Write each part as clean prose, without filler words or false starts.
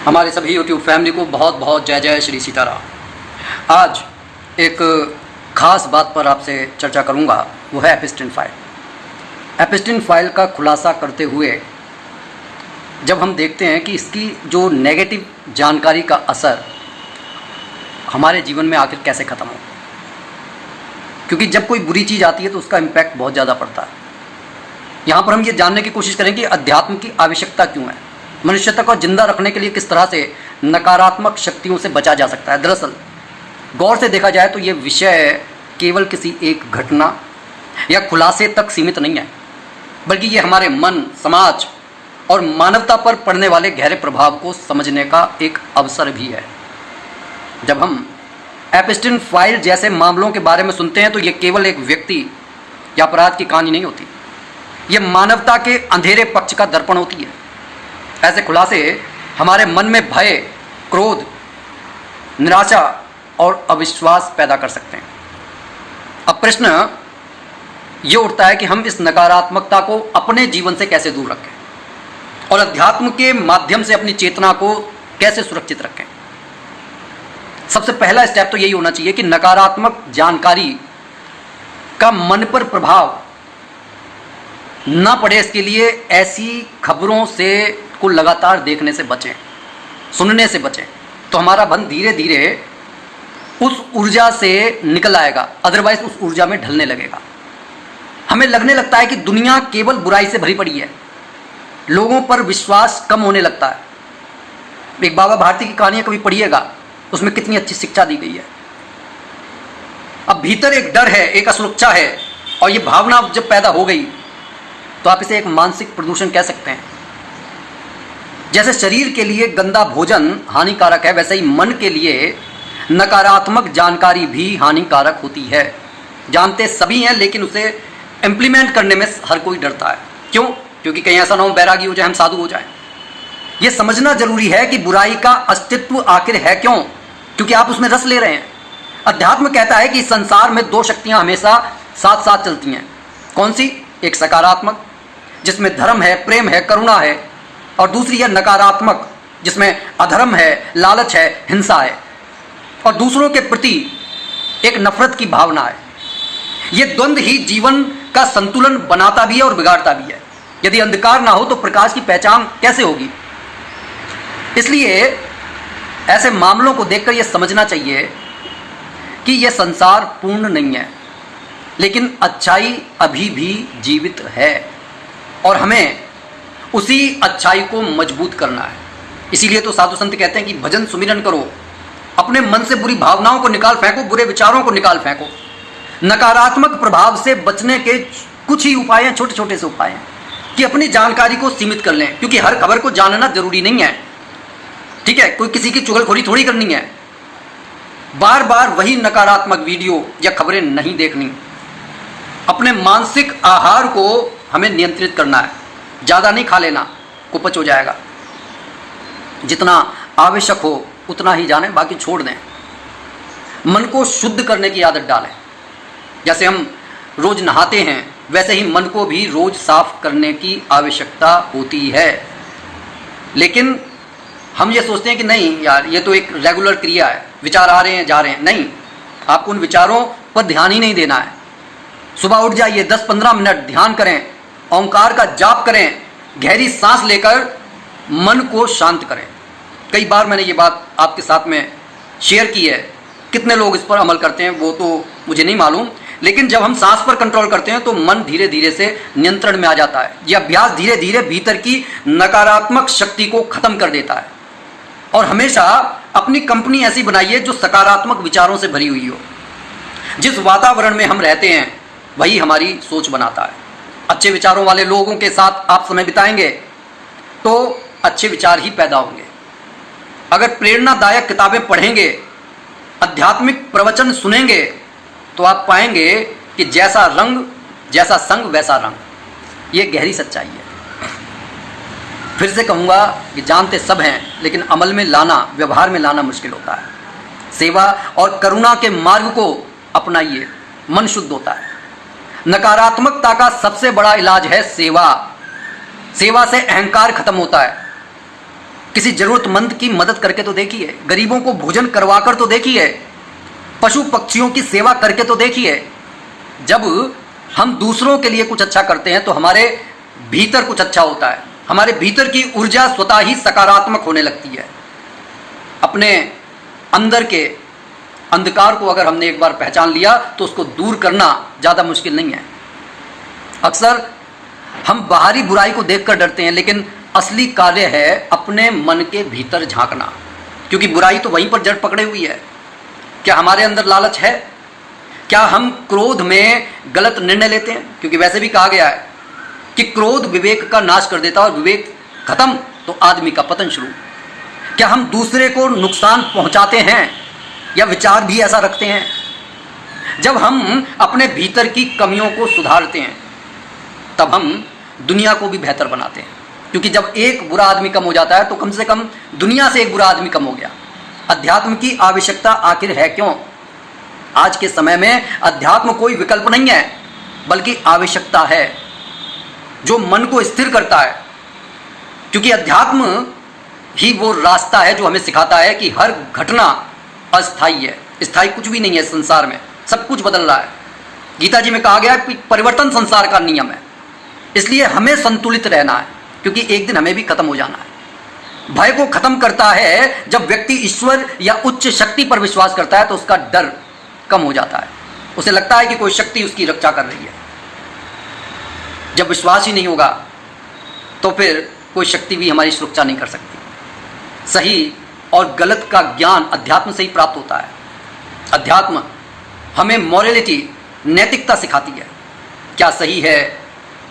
हमारे सभी YouTube family को बहुत बहुत जय जय श्री सीताराम। आज एक ख़ास बात पर आपसे चर्चा करूंगा, वो है एपिस्टिन फाइल। एपिस्टिन फाइल का खुलासा करते हुए जब हम देखते हैं कि इसकी जो नेगेटिव जानकारी का असर हमारे जीवन में आखिर कैसे ख़त्म हो, क्योंकि जब कोई बुरी चीज़ आती है तो उसका इम्पैक्ट बहुत ज़्यादा पड़ता है। यहाँ पर हम ये जानने की कोशिश करें कि अध्यात्म की आवश्यकता क्यों है, मनुष्यता को जिंदा रखने के लिए किस तरह से नकारात्मक शक्तियों से बचा जा सकता है। दरअसल गौर से देखा जाए तो ये विषय केवल किसी एक घटना या खुलासे तक सीमित नहीं है, बल्कि ये हमारे मन, समाज और मानवता पर पड़ने वाले गहरे प्रभाव को समझने का एक अवसर भी है। जब हम एपिस्टिन फाइल जैसे मामलों के बारे में सुनते हैं तो ये केवल एक व्यक्ति या अपराध की कहानी नहीं होती, ये मानवता के अंधेरे पक्ष का दर्पण होती है। ऐसे खुलासे हमारे मन में भय, क्रोध, निराशा और अविश्वास पैदा कर सकते हैं। अब प्रश्न ये उठता है कि हम इस नकारात्मकता को अपने जीवन से कैसे दूर रखें और अध्यात्म के माध्यम से अपनी चेतना को कैसे सुरक्षित रखें। सबसे पहला स्टेप तो यही होना चाहिए कि नकारात्मक जानकारी का मन पर प्रभाव ना पड़े, इसके लिए ऐसी खबरों से को लगातार देखने से बचें, सुनने से बचें, तो हमारा मन धीरे धीरे उस ऊर्जा से निकल आएगा, अदरवाइज उस ऊर्जा में ढलने लगेगा। हमें लगने लगता है कि दुनिया केवल बुराई से भरी पड़ी है, लोगों पर विश्वास कम होने लगता है। एक बाबा भारती की कहानियां कभी पढ़िएगा, उसमें कितनी अच्छी शिक्षा दी गई है। अब भीतर एक डर है, एक असुरक्षा है, और ये भावना जब पैदा हो गई तो आप इसे एक मानसिक प्रदूषण कह सकते हैं। जैसे शरीर के लिए गंदा भोजन हानिकारक है, वैसे ही मन के लिए नकारात्मक जानकारी भी हानिकारक होती है। जानते सभी हैं, लेकिन उसे इम्प्लीमेंट करने में हर कोई डरता है। क्यों? क्योंकि कहीं ऐसा ना हो बैरागी हो जाए, हम साधु हो जाएं। यह समझना जरूरी है कि बुराई का अस्तित्व आखिर है क्यों, क्योंकि आप उसमें रस ले रहे हैं। अध्यात्म कहता है कि इस संसार में दो शक्तियां हमेशा साथ साथ चलती हैं। कौन सी? एक सकारात्मक, जिसमें धर्म है, प्रेम है, करुणा है, और दूसरी है नकारात्मक, जिसमें अधर्म है, लालच है, हिंसा है, और दूसरों के प्रति एक नफरत की भावना है। ये द्वंद्व ही जीवन का संतुलन बनाता भी है और बिगाड़ता भी है। यदि अंधकार ना हो तो प्रकाश की पहचान कैसे होगी? इसलिए ऐसे मामलों को देखकर यह समझना चाहिए कि यह संसार पूर्ण नहीं है, लेकिन अच्छाई अभी भी जीवित है और हमें उसी अच्छाई को मजबूत करना है। इसीलिए तो साधु संत कहते हैं कि भजन सुमिरन करो, अपने मन से बुरी भावनाओं को निकाल फेंको, बुरे विचारों को निकाल फेंको। नकारात्मक प्रभाव से बचने के कुछ ही उपाय हैं, छोटे छोटे से उपाय हैं कि अपनी जानकारी को सीमित कर लें, क्योंकि हर खबर को जानना जरूरी नहीं है। ठीक है, कोई किसी की चुगलखोरी थोड़ी करनी है। बार बार वही नकारात्मक वीडियो या खबरें नहीं देखनी। अपने मानसिक आहार को हमें नियंत्रित करना है। ज़्यादा नहीं खा लेना, कुपच हो जाएगा। जितना आवश्यक हो उतना ही जानें, बाकी छोड़ दें। मन को शुद्ध करने की आदत डालें। जैसे हम रोज नहाते हैं, वैसे ही मन को भी रोज साफ करने की आवश्यकता होती है। लेकिन हम ये सोचते हैं कि नहीं यार, ये तो एक रेगुलर क्रिया है, विचार आ रहे हैं जा रहे हैं। नहीं, आपको उन विचारों पर ध्यान ही नहीं देना है। सुबह उठ जाइए, 10-15 मिनट ध्यान करें, ओंकार का जाप करें, गहरी सांस लेकर मन को शांत करें। कई बार मैंने ये बात आपके साथ में शेयर की है। कितने लोग इस पर अमल करते हैं वो तो मुझे नहीं मालूम, लेकिन जब हम सांस पर कंट्रोल करते हैं तो मन धीरे धीरे से नियंत्रण में आ जाता है। यह अभ्यास धीरे धीरे भीतर की नकारात्मक शक्ति को खत्म कर देता है। और हमेशा अपनी कंपनी ऐसी बनाइए जो सकारात्मक विचारों से भरी हुई हो। जिस वातावरण में हम रहते हैं वही हमारी सोच बनाता है। अच्छे विचारों वाले लोगों के साथ आप समय बिताएंगे तो अच्छे विचार ही पैदा होंगे। अगर प्रेरणादायक किताबें पढ़ेंगे, आध्यात्मिक प्रवचन सुनेंगे, तो आप पाएंगे कि जैसा रंग, जैसा संग वैसा रंग। ये गहरी सच्चाई है। फिर से कहूँगा कि जानते सब हैं, लेकिन अमल में लाना, व्यवहार में लाना मुश्किल होता है। सेवा और करुणा के मार्ग को अपनाइए, मन शुद्ध होता है। नकारात्मकता का सबसे बड़ा इलाज है सेवा। सेवा से अहंकार खत्म होता है। किसी ज़रूरतमंद की मदद करके तो देखिए, गरीबों को भोजन करवा कर तो देखिए, पशु पक्षियों की सेवा करके तो देखिए। जब हम दूसरों के लिए कुछ अच्छा करते हैं तो हमारे भीतर कुछ अच्छा होता है, हमारे भीतर की ऊर्जा स्वतः ही सकारात्मक होने लगती है। अपने अंदर के अंधकार को अगर हमने एक बार पहचान लिया तो उसको दूर करना ज़्यादा मुश्किल नहीं है। अक्सर हम बाहरी बुराई को देखकर डरते हैं, लेकिन असली कार्य है अपने मन के भीतर झांकना, क्योंकि बुराई तो वहीं पर जड़ पकड़े हुई है। क्या हमारे अंदर लालच है? क्या हम क्रोध में गलत निर्णय लेते हैं? क्योंकि वैसे भी कहा गया है कि क्रोध विवेक का नाश कर देता है, और विवेक खत्म तो आदमी का पतन शुरू। क्या हम दूसरे को नुकसान पहुंचाते हैं, या विचार भी ऐसा रखते हैं? जब हम अपने भीतर की कमियों को सुधारते हैं तब हम दुनिया को भी बेहतर बनाते हैं, क्योंकि जब एक बुरा आदमी कम हो जाता है तो कम से कम दुनिया से एक बुरा आदमी कम हो गया। अध्यात्म की आवश्यकता आखिर है क्यों? आज के समय में अध्यात्म कोई विकल्प नहीं है, बल्कि आवश्यकता है जो मन को स्थिर करता है, क्योंकि अध्यात्म ही वो रास्ता है जो हमें सिखाता है कि हर घटना अस्थायी है, स्थायी कुछ भी नहीं है संसार में, सब कुछ बदल रहा है। गीता जी में कहा गया है कि परिवर्तन संसार का नियम है, इसलिए हमें संतुलित रहना है, क्योंकि एक दिन हमें भी खत्म हो जाना है। भय को खत्म करता है जब व्यक्ति ईश्वर या उच्च शक्ति पर विश्वास करता है तो उसका डर कम हो जाता है, उसे लगता है कि कोई शक्ति उसकी रक्षा कर रही है। जब विश्वास ही नहीं होगा तो फिर कोई शक्ति भी हमारी सुरक्षा नहीं कर सकती। सही और गलत का ज्ञान अध्यात्म से ही प्राप्त होता है। अध्यात्म हमें मॉरलिटी, नैतिकता सिखाती है, क्या सही है,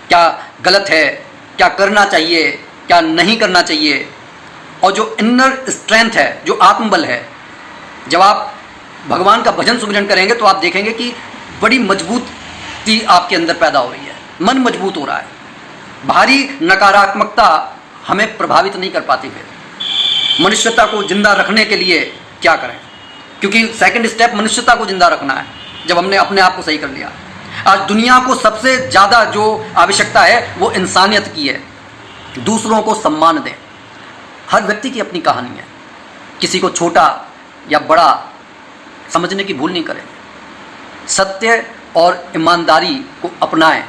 क्या गलत है, क्या करना चाहिए, क्या नहीं करना चाहिए। और जो इनर स्ट्रेंथ है, जो आत्मबल है, जब आप भगवान का भजन सुमिरन करेंगे तो आप देखेंगे कि बड़ी मजबूती आपके अंदर पैदा हो रही है, मन मजबूत हो रहा है। बाहरी नकारात्मकता हमें प्रभावित नहीं कर पाती। फिर मनुष्यता को जिंदा रखने के लिए क्या करें? क्योंकि सेकंड स्टेप मनुष्यता को जिंदा रखना है, जब हमने अपने आप को सही कर लिया। आज दुनिया को सबसे ज़्यादा जो आवश्यकता है वो इंसानियत की है। दूसरों को सम्मान दें। हर व्यक्ति की अपनी कहानी है, किसी को छोटा या बड़ा समझने की भूल नहीं करें। सत्य और ईमानदारी को अपनाएं,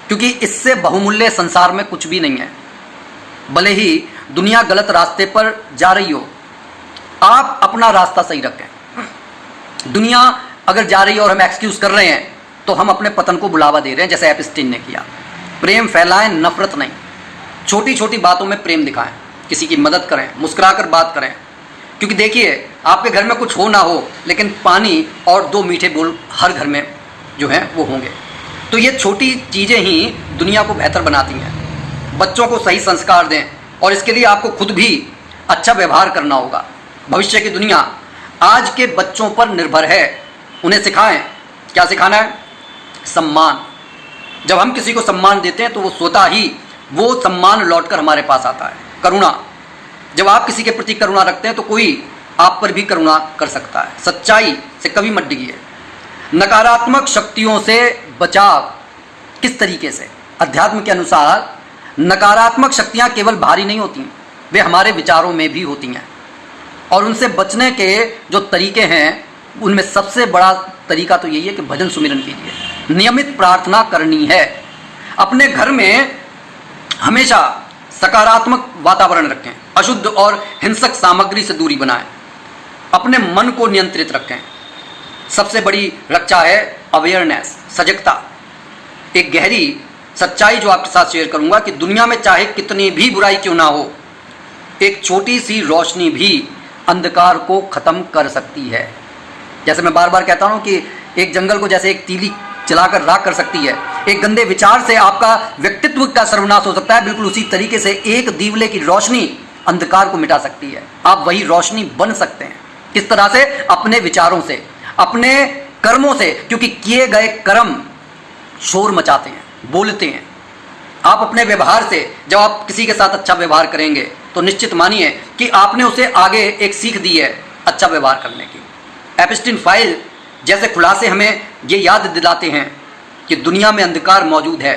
क्योंकि इससे बहुमूल्य संसार में कुछ भी नहीं है। भले ही दुनिया गलत रास्ते पर जा रही हो, आप अपना रास्ता सही रखें। दुनिया अगर जा रही है और हम एक्सक्यूज़ कर रहे हैं तो हम अपने पतन को बुलावा दे रहे हैं, जैसे एपिस्टीन ने किया। प्रेम फैलाएं, नफरत नहीं। छोटी छोटी बातों में प्रेम दिखाएं, किसी की मदद करें, मुस्कुराकर बात करें। क्योंकि देखिए, आपके घर में कुछ हो ना हो, लेकिन पानी और दो मीठे बोल हर घर में जो हैं वो होंगे। तो ये छोटी चीज़ें ही दुनिया को बेहतर बनाती हैं। बच्चों को सही संस्कार दें, और इसके लिए आपको खुद भी अच्छा व्यवहार करना होगा। भविष्य की दुनिया आज के बच्चों पर निर्भर है। उन्हें सिखाएं। क्या सिखाना है? सम्मान। जब हम किसी को सम्मान देते हैं तो वो स्वतः ही वो सम्मान लौटकर हमारे पास आता है। करुणा। जब आप किसी के प्रति करुणा रखते हैं तो कोई आप पर भी करुणा कर सकता है। सच्चाई से कभी मत डिगिए। नकारात्मक शक्तियों से बचाव किस तरीके से? अध्यात्म के अनुसार नकारात्मक शक्तियाँ केवल बाहरी नहीं होती, वे हमारे विचारों में भी होती हैं। और उनसे बचने के जो तरीके हैं, उनमें सबसे बड़ा तरीका तो यही है कि भजन सुमिरन कीजिए, नियमित प्रार्थना करनी है। अपने घर में हमेशा सकारात्मक वातावरण रखें, अशुद्ध और हिंसक सामग्री से दूरी बनाएं, अपने मन को नियंत्रित रखें। सबसे बड़ी रक्षा है अवेयरनेस, सजगता। एक गहरी सच्चाई जो आपके साथ शेयर करूंगा कि दुनिया में चाहे कितनी भी बुराई क्यों ना हो, एक छोटी सी रोशनी भी अंधकार को खत्म कर सकती है। जैसे मैं बार बार कहता हूँ कि एक जंगल को जैसे एक तीली जलाकर राख कर सकती है, एक गंदे विचार से आपका व्यक्तित्व का सर्वनाश हो सकता है, बिल्कुल उसी तरीके से एक दीवले की रोशनी अंधकार को मिटा सकती है। आप वही रोशनी बन सकते हैं। किस तरह से? अपने विचारों से, अपने कर्मों से, क्योंकि किए गए कर्म शोर मचाते हैं, बोलते हैं। आप अपने व्यवहार से, जब आप किसी के साथ अच्छा व्यवहार करेंगे तो निश्चित मानिए कि आपने उसे आगे एक सीख दी है अच्छा व्यवहार करने की। एपिस्टीन फाइल जैसे खुलासे हमें ये याद दिलाते हैं कि दुनिया में अंधकार मौजूद है,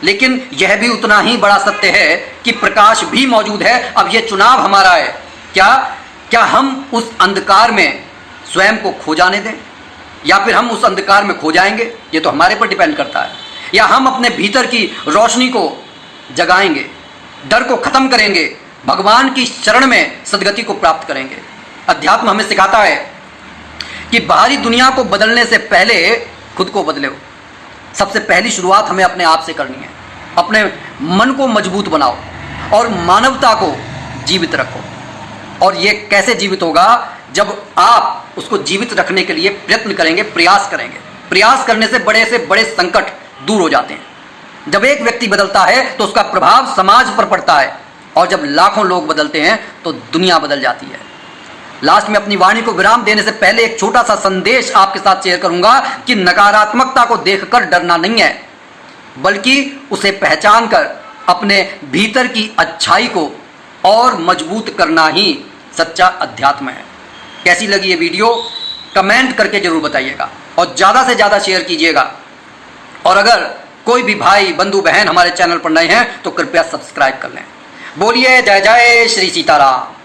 लेकिन यह भी उतना ही बड़ा सत्य है कि प्रकाश भी मौजूद है। अब यह चुनाव हमारा है, क्या हम उस अंधकार में स्वयं को खो जाने दें या फिर हम उस अंधकार में खो जाएंगे, ये तो हमारे पर डिपेंड करता है। या हम अपने भीतर की रोशनी को जगाएंगे, डर को खत्म करेंगे, भगवान की शरण में सद्गति को प्राप्त करेंगे। अध्यात्म हमें सिखाता है कि बाहरी दुनिया को बदलने से पहले खुद को बदलो। सबसे पहली शुरुआत हमें अपने आप से करनी है। अपने मन को मजबूत बनाओ और मानवता को जीवित रखो। और ये कैसे जीवित होगा? जब आप उसको जीवित रखने के लिए प्रयत्न करेंगे, प्रयास करेंगे। प्रयास करने से बड़े संकट दूर हो जाते हैं। जब एक व्यक्ति बदलता है तो उसका प्रभाव समाज पर पड़ता है, और जब लाखों लोग बदलते हैं तो दुनिया बदल जाती है। लास्ट में अपनी वाणी को विराम देने से पहले एक छोटा सा संदेश आपके साथ शेयर करूंगा कि नकारात्मकता को देखकर डरना नहीं है, बल्कि उसे पहचान कर अपने भीतर की अच्छाई को और मजबूत करना ही सच्चा अध्यात्म है। कैसी लगी ये वीडियो कमेंट करके जरूर बताइएगा और ज़्यादा से ज़्यादा शेयर कीजिएगा। और अगर कोई भी भाई बंधु बहन हमारे चैनल पर नए हैं तो कृपया सब्सक्राइब कर लें। बोलिए जय जय श्री सीताराम।